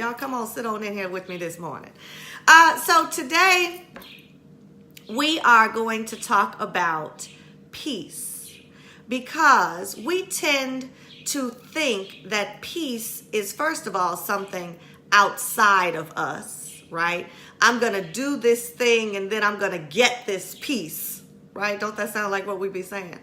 Y'all come on, sit on in here with me this morning. So today we are going to talk about peace, because we tend to think that peace is, first of all, something outside of us, right? I'm going to do this thing and then I'm going to get this peace, right? Don't that sound like what we be saying?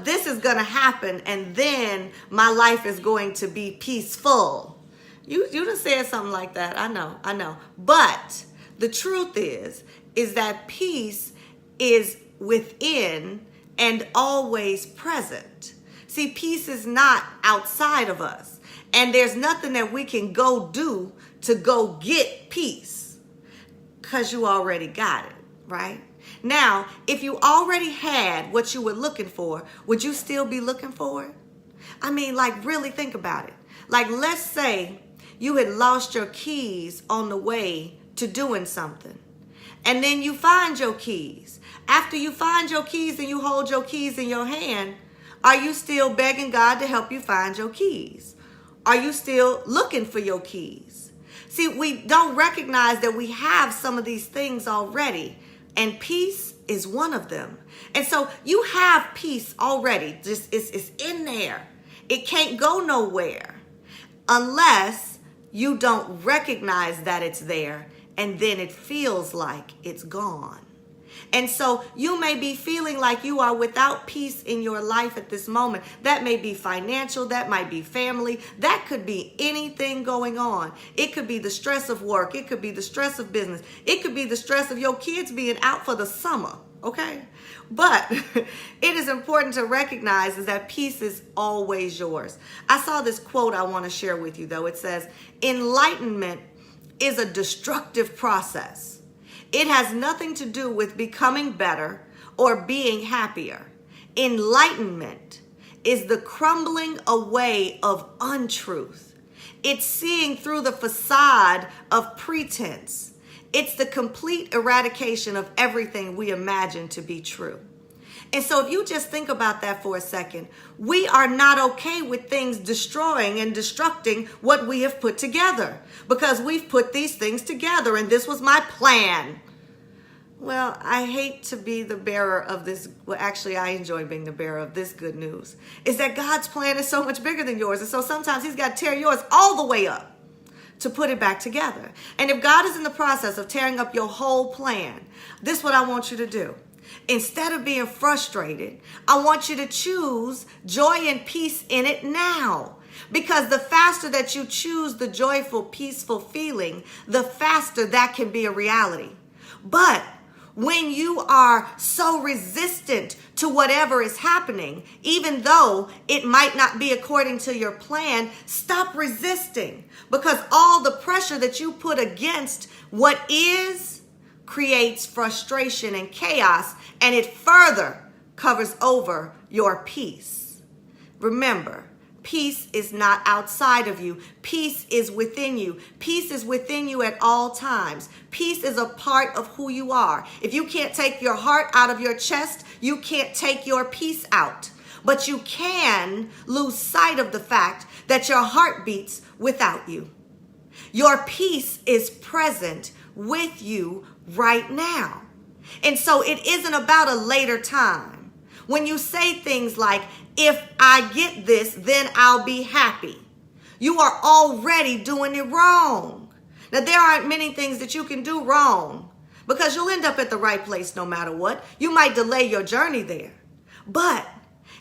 This is going to happen and then my life is going to be peaceful. You done said something like that. I know. But the truth is that peace is within and always present. See, peace is not outside of us. And there's nothing that we can go do to go get peace, because you already got it, right? Now, if you already had what you were looking for, would you still be looking for it? I mean, like, really think about it. Like, let's say you had lost your keys on the way to doing something, and then you find your keys. After you find your keys and you hold your keys in your hand, are you still begging God to help you find your keys? Are you still looking for your keys? See, we don't recognize that we have some of these things already, and peace is one of them. And so you have peace already. Just it's in there. It can't go nowhere unless you don't recognize that it's there, and then it feels like it's gone. And so you may be feeling like you are without peace in your life at this moment. That may be financial, that might be family, that could be anything going on. It could be the stress of work, it could be the stress of business, it could be the stress of your kids being out for the summer, okay? But it is important to recognize is that peace is always yours. I saw this quote I want to share with you, though. It says, enlightenment is a destructive process. It has nothing to do with becoming better or being happier. Enlightenment is the crumbling away of untruth. It's seeing through the facade of pretense. It's the complete eradication of everything we imagine to be true. And so if you just think about that for a second, we are not okay with things destroying and destructing what we have put together, because we've put these things together and this was my plan. Well, I hate to be the bearer of this. Well, actually, I enjoy being the bearer of this good news, is that God's plan is so much bigger than yours. And so sometimes he's got to tear yours all the way up to put it back together. And if God is in the process of tearing up your whole plan, this is what I want you to do. Instead of being frustrated, I want you to choose joy and peace in it now. Because the faster that you choose the joyful, peaceful feeling, the faster that can be a reality. But when you are so resistant to whatever is happening, even though it might not be according to your plan, stop resisting. Because all the pressure that you put against what is creates frustration and chaos, and it further covers over your peace. Remember, peace is not outside of you. Peace is within you. Peace is within you at all times. Peace is a part of who you are. If you can't take your heart out of your chest, you can't take your peace out. But you can lose sight of the fact that your heart beats without you. Your peace is present with you right now. And so it isn't about a later time. When you say things like, if I get this, then I'll be happy, you are already doing it wrong. Now, there aren't many things that you can do wrong, because you'll end up at the right place no matter what. You might delay your journey there. But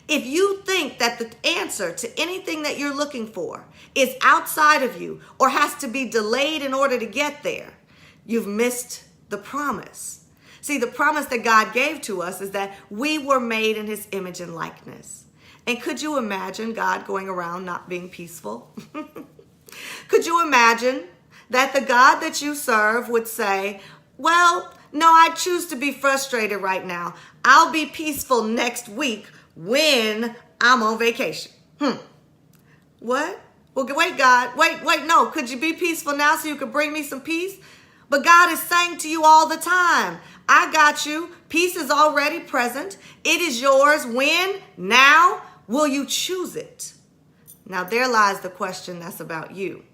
if you think that the answer to anything that you're looking for is outside of you or has to be delayed in order to get there, you've missed the promise. See, the promise that God gave to us is that we were made in his image and likeness. And could you imagine God going around not being peaceful? Could you imagine that the God that you serve would say, well, no, I choose to be frustrated right now. I'll be peaceful next week when I'm on vacation. What? Well, wait, God, wait, no. Could you be peaceful now so you could bring me some peace? But God is saying to you all the time, I got you. Peace is already present. It is yours. When? Now? Will you choose it? Now, there lies the question that's about you.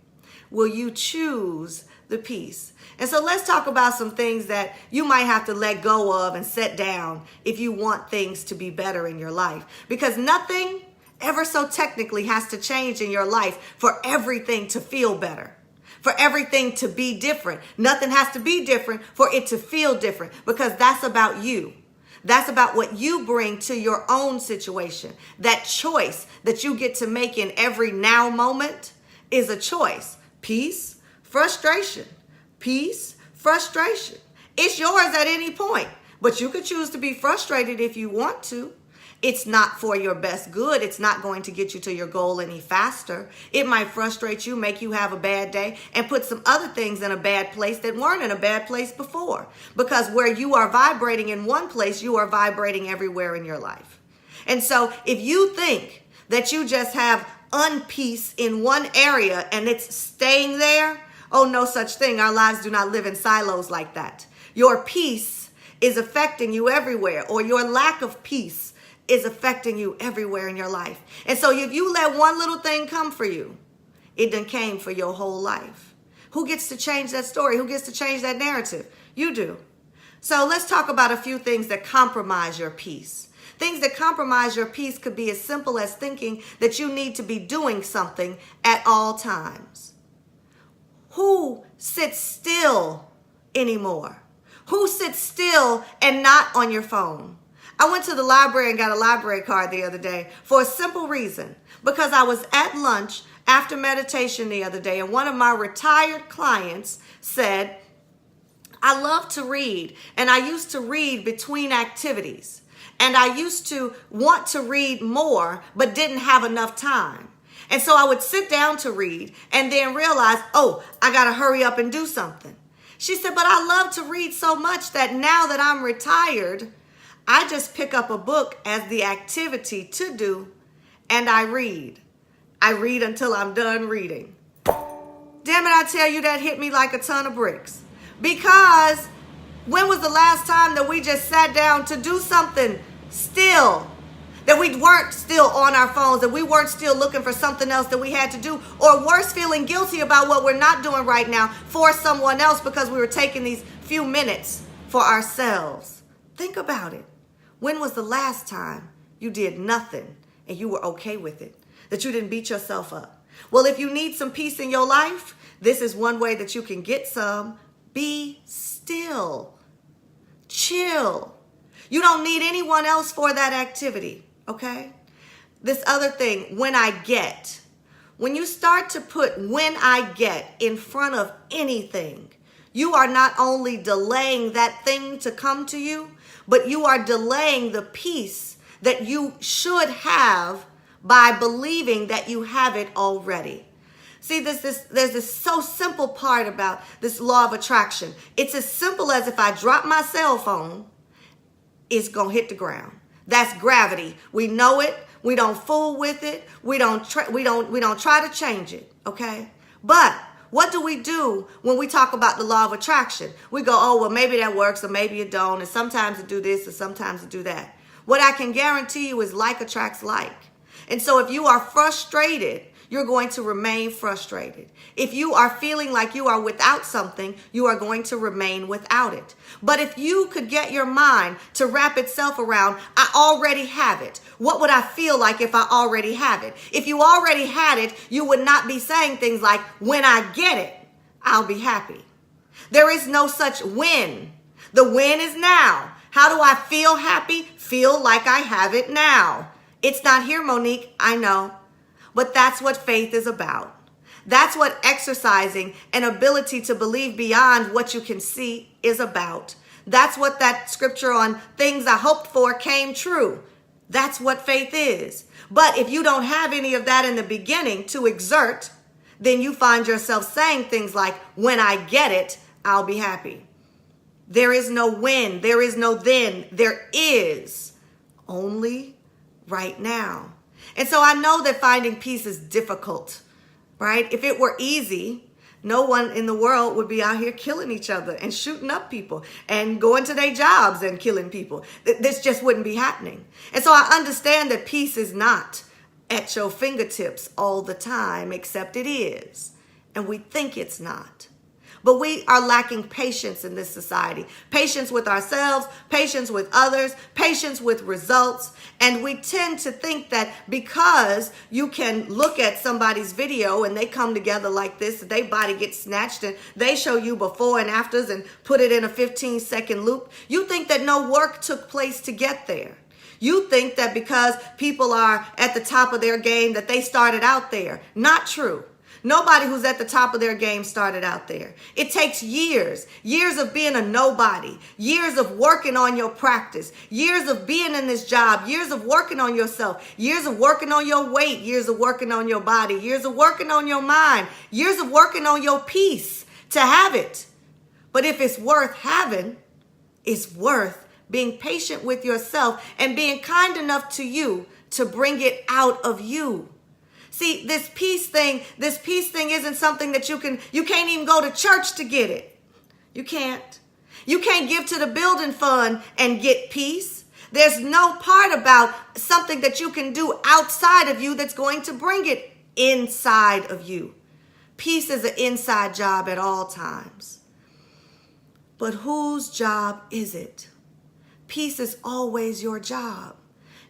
will you choose the peace? And so let's talk about some things that you might have to let go of and set down if you want things to be better in your life. Because nothing ever so technically has to change in your life for everything to feel better, for everything to be different. Nothing has to be different for it to feel different, because that's about you. That's about what you bring to your own situation. That choice that you get to make in every now moment is a choice. Peace, frustration. Peace, frustration. It's yours at any point, but you could choose to be frustrated if you want to. It's not for your best good. It's not going to get you to your goal any faster. It might frustrate you, make you have a bad day, and put some other things in a bad place that weren't in a bad place before. Because where you are vibrating in one place, you are vibrating everywhere in your life. And so if you think that you just have unpeace in one area and it's staying there, oh, no such thing. Our lives do not live in silos like that. Your peace is affecting you everywhere, or your lack of peace is affecting you everywhere in your life. And so if you let one little thing come for you, it done came for your whole life. Who gets to change that story? Who gets to change that narrative? You do. So let's talk about a few things that compromise your peace. Things that compromise your peace could be as simple as thinking that you need to be doing something at all times. Who sits still anymore? Who sits still and not on your phone? I went to the library and got a library card the other day for a simple reason. Because I was at lunch after meditation the other day, and one of my retired clients said, I love to read, and I used to read between activities. And I used to want to read more, but didn't have enough time. And so I would sit down to read and then realize, oh, I got to hurry up and do something. She said, but I love to read so much that now that I'm retired, I just pick up a book as the activity to do, and I read. I read until I'm done reading. Damn it, I tell you, that hit me like a ton of bricks. Because when was the last time that we just sat down to do something still? That we weren't still on our phones, that we weren't still looking for something else that we had to do, or worse, feeling guilty about what we're not doing right now for someone else because we were taking these few minutes for ourselves. Think about it. When was the last time you did nothing and you were okay with it? That you didn't beat yourself up? Well, if you need some peace in your life, this is one way that you can get some. Be still. Chill. You don't need anyone else for that activity, okay? This other thing, when I get. When you start to put when I get in front of anything, you are not only delaying that thing to come to you, but you are delaying the peace that you should have by believing that you have it already. See, there's this so simple part about this law of attraction. It's as simple as if I drop my cell phone, it's going to hit the ground. That's gravity. We know it. We don't fool with it. We don't try to change it, okay? But what do we do when we talk about the law of attraction? We go, oh, well, maybe that works, or maybe it don't, and sometimes it do this, and sometimes it do that. What I can guarantee you is like attracts like. And so if you are frustrated, you're going to remain frustrated. If you are feeling like you are without something, you are going to remain without it. But if you could get your mind to wrap itself around, I already have it. What would I feel like if I already have it? If you already had it, you would not be saying things like, when I get it, I'll be happy. There is no such when. The when is now. How do I feel happy? Feel like I have it now. It's not here, Monique. I know. But that's what faith is about. That's what exercising an ability to believe beyond what you can see is about. That's what that scripture on things I hoped for came true. That's what faith is. But if you don't have any of that in the beginning to exert, then you find yourself saying things like, when I get it, I'll be happy. There is no when. There is no then. There is only right now. And so I know that finding peace is difficult, right? If it were easy, no one in the world would be out here killing each other and shooting up people and going to their jobs and killing people. This just wouldn't be happening. And so I understand that peace is not at your fingertips all the time, except it is. and we think it's not. But we are lacking patience in this society. Patience with ourselves, patience with others, patience with results. And we tend to think that because you can look at somebody's video and they come together like this, their body gets snatched and they show you before and afters and put it in a 15-second loop, you think that no work took place to get there. You think that because people are at the top of their game that they started out there. Not true. Nobody who's at the top of their game started out there. It takes years of being a nobody, years of working on your practice, years of being in this job, years of working on yourself, years of working on your weight, years of working on your body, years of working on your mind, years of working on your peace to have it. But if it's worth having, it's worth being patient with yourself and being kind enough to you to bring it out of you. See, this peace thing isn't something that you can't even go to church to get it. You can't. You can't give to the building fund and get peace. There's no part about something that you can do outside of you that's going to bring it inside of you. Peace is an inside job at all times. But whose job is it? Peace is always your job.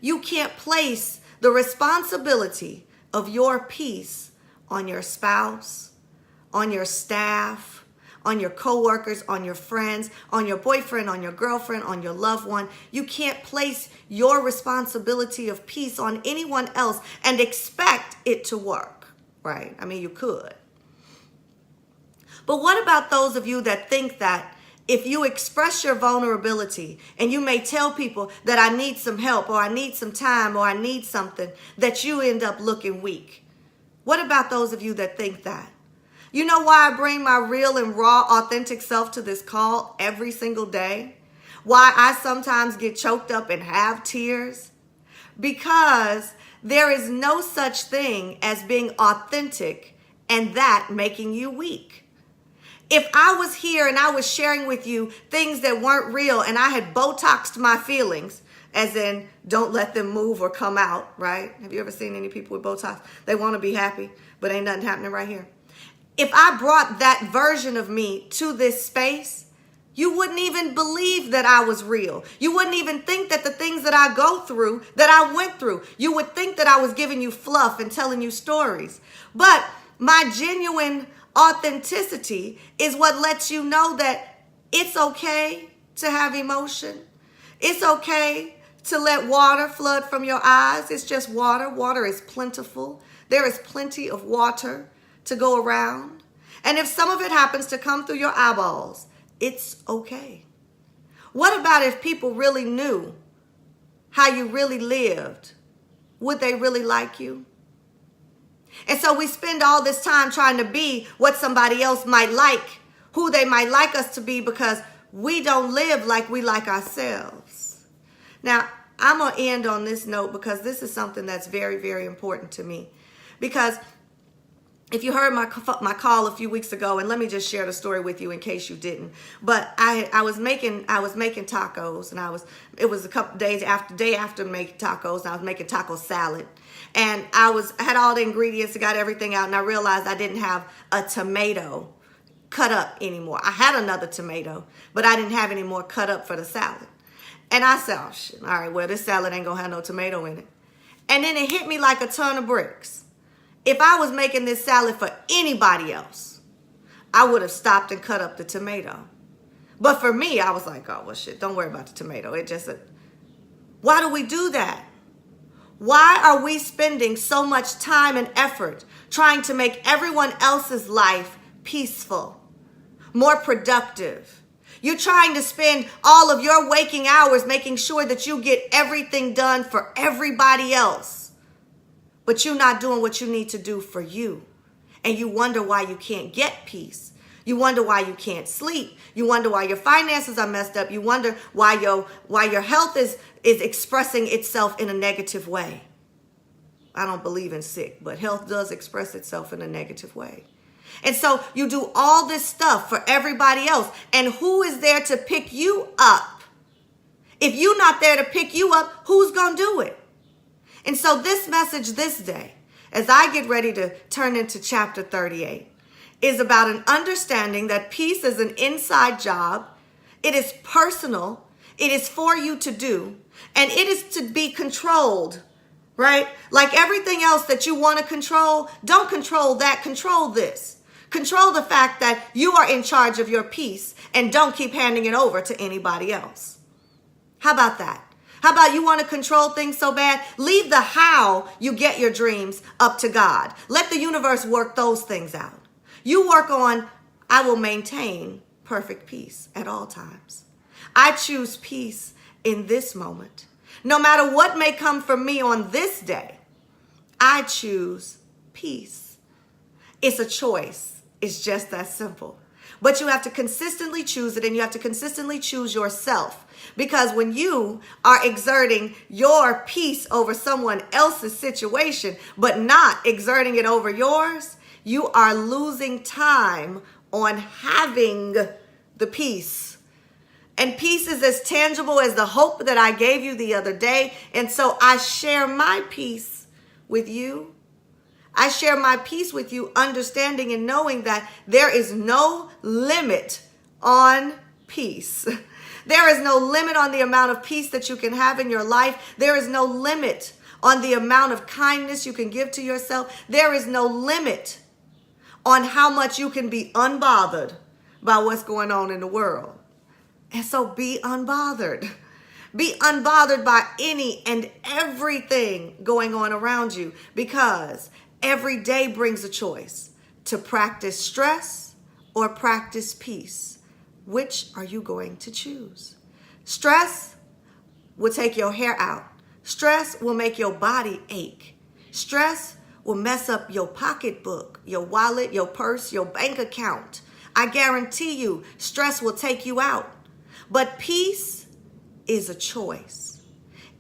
You can't place the responsibility of your peace on your spouse, on your staff, on your coworkers, on your friends, on your boyfriend, on your girlfriend, on your loved one. You can't place your responsibility of peace on anyone else and expect it to work, right? I mean, you could. But what about those of you that think that if you express your vulnerability and you may tell people that I need some help or I need some time or I need something, that you end up looking weak? What about those of you that think that? You know why I bring my real and raw, authentic self to this call every single day? Why I sometimes get choked up and have tears? Because there is no such thing as being authentic and that making you weak. If I was here and I was sharing with you things that weren't real and I had Botoxed my feelings, as in don't let them move or come out, right? Have you ever seen any people with Botox? They want to be happy, but ain't nothing happening right here. If I brought that version of me to this space, you wouldn't even believe that I was real. You wouldn't even think that the things that I go through, that I went through, you would think that I was giving you fluff and telling you stories. But my genuine authenticity is what lets you know that it's okay to have emotion. It's okay to let water flood from your eyes. It's just water. Water is plentiful. There is plenty of water to go around. And if some of it happens to come through your eyeballs, it's okay. What about if people really knew how you really lived? Would they really like you? And so we spend all this time trying to be what somebody else might like, who they might like us to be, because we don't live like we like ourselves. Now, I'm going to end on this note because this is something that's very, very important to me. Because if you heard my call a few weeks ago, and let me just share the story with you in case you didn't. But I was making tacos, and it was a couple days after making tacos, and I was making taco salad. And I had all the ingredients, got everything out, and I realized I didn't have a tomato cut up anymore. I had another tomato, but I didn't have any more cut up for the salad. And I said, oh shit, all right, well, this salad ain't gonna have no tomato in it. And then it hit me like a ton of bricks. If I was making this salad for anybody else, I would have stopped and cut up the tomato. But for me, I was like, oh, well, shit, don't worry about the tomato. Why do we do that? Why are we spending so much time and effort trying to make everyone else's life peaceful, more productive? You're trying to spend all of your waking hours making sure that you get everything done for everybody else, but you're not doing what you need to do for you. And you wonder why you can't get peace. You wonder why you can't sleep. You wonder why your finances are messed up. You wonder why your health is expressing itself in a negative way. I don't believe in sick, but health does express itself in a negative way. And so you do all this stuff for everybody else. And who is there to pick you up? If you're not there to pick you up, who's going to do it? And so this message this day, as I get ready to turn into chapter 38, is about an understanding that peace is an inside job. It is personal. It is for you to do. And it is to be controlled, right? Like everything else that you want to control, don't control that. Control this. Control the fact that you are in charge of your peace and don't keep handing it over to anybody else. How about that? How about you want to control things so bad? Leave the how you get your dreams up to God. Let the universe work those things out. You work on, I will maintain perfect peace at all times. I choose peace in this moment. No matter what may come from me on this day, I choose peace. It's a choice. It's just that simple. But you have to consistently choose it, and you have to consistently choose yourself. Because when you are exerting your peace over someone else's situation, but not exerting it over yours, you are losing time on having the peace. And peace is as tangible as the hope that I gave you the other day. And so I share my peace with you. I share my peace with you, understanding and knowing that there is no limit on peace. There is no limit on the amount of peace that you can have in your life. There is no limit on the amount of kindness you can give to yourself. There is no limit on how much you can be unbothered by what's going on in the world. And so be unbothered. Be unbothered by any and everything going on around you, because every day brings a choice to practice stress or practice peace. Which are you going to choose? Stress will take your hair out. Stress will make your body ache. Stress will mess up your pocketbook, your wallet, your purse, your bank account. I guarantee you, stress will take you out. But peace is a choice.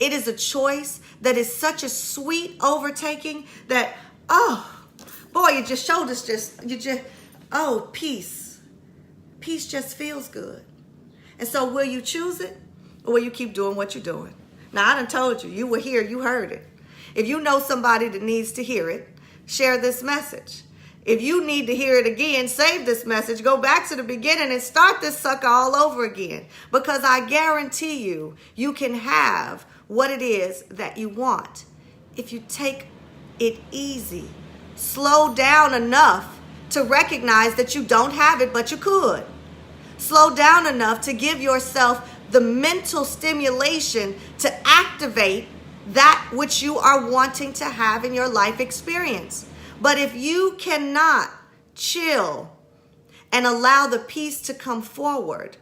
It is a choice that is such a sweet overtaking that, oh, boy, your shoulders peace. Peace just feels good. And so will you choose it, or will you keep doing what you're doing? Now, I done told you. You were here. You heard it. If you know somebody that needs to hear it, share this message. If you need to hear it again, save this message, go back to the beginning and start this sucker all over again. Because I guarantee you, you can have what it is that you want if you take it easy. Slow down enough to recognize that you don't have it, but you could. Slow down enough to give yourself the mental stimulation to activate that which you are wanting to have in your life experience. But if you cannot chill and allow the peace to come forward,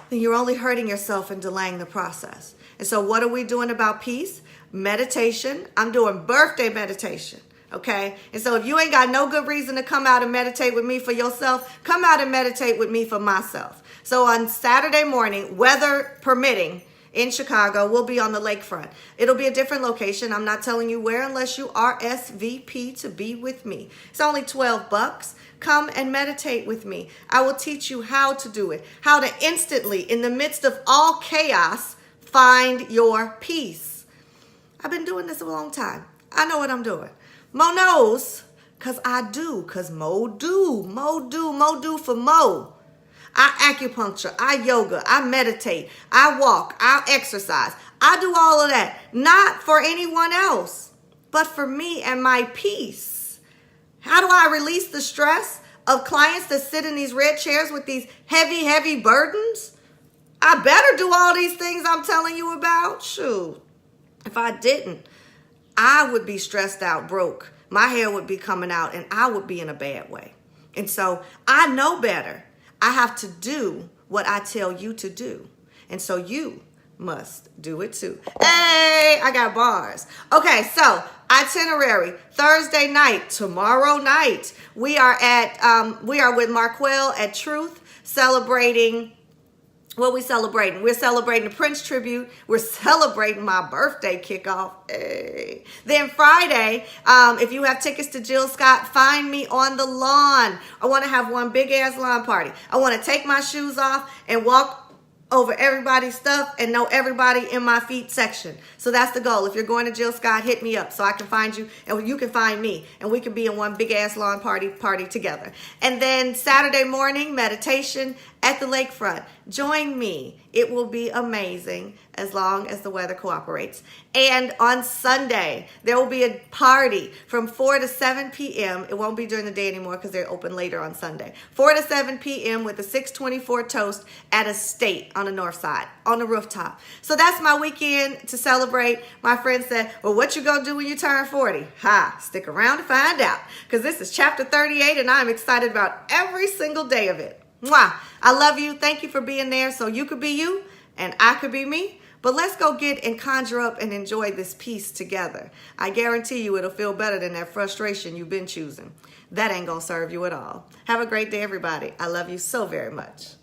then you're only hurting yourself and delaying the process. And so what are we doing about peace? Meditation. I'm doing birthday meditation. Okay. And so if you ain't got no good reason to come out and meditate with me for yourself, come out and meditate with me for myself. So on Saturday morning, weather permitting, in Chicago, we'll be on the lakefront. It'll be a different location. I'm not telling you where unless you RSVP to be with me. It's only $12. Come and meditate with me. I will teach you how to do it, how to instantly, in the midst of all chaos, find your peace. I've been doing this a long time. I know what I'm doing. Mo knows, because I do, because Mo do for Mo. I acupuncture, I yoga, I meditate, I walk, I exercise. I do all of that, not for anyone else, but for me and my peace. How do I release the stress of clients that sit in these red chairs with these heavy, heavy burdens? I better do all these things I'm telling you about. Shoot, if I didn't, I would be stressed out, broke. My hair would be coming out and I would be in a bad way. And so I know better. I have to do what I tell you to do. And so you must do it too. Hey, I got bars. Okay, so itinerary. Thursday night, tomorrow night, we are with Marquel at Truth, celebrating. What are we celebrating? We're celebrating the Prince tribute. We're celebrating my birthday kickoff. Hey. Then Friday, if you have tickets to Jill Scott, find me on the lawn. I want to have one big ass lawn party. I want to take my shoes off and walk over everybody's stuff and know everybody in my feet section. So that's the goal. If you're going to Jill Scott, hit me up so I can find you and you can find me and we can be in one big ass lawn party together. And then Saturday morning meditation at the lakefront. Join me. It will be amazing as long as the weather cooperates. And on Sunday, there will be a party from 4 to 7 p.m. It won't be during the day anymore because they're open later on Sunday. 4 to 7 p.m. with a 624 toast at Estate on the north side, on the rooftop. So that's my weekend to celebrate. My friend said, well, what you gonna do when you turn 40? Ha, stick around to find out, because this is chapter 38 and I'm excited about every single day of it. Mwah. I love you. Thank you for being there so you could be you and I could be me. But let's go get and conjure up and enjoy this peace together. I guarantee you it'll feel better than that frustration you've been choosing. That ain't gonna serve you at all. Have a great day, everybody. I love you so very much.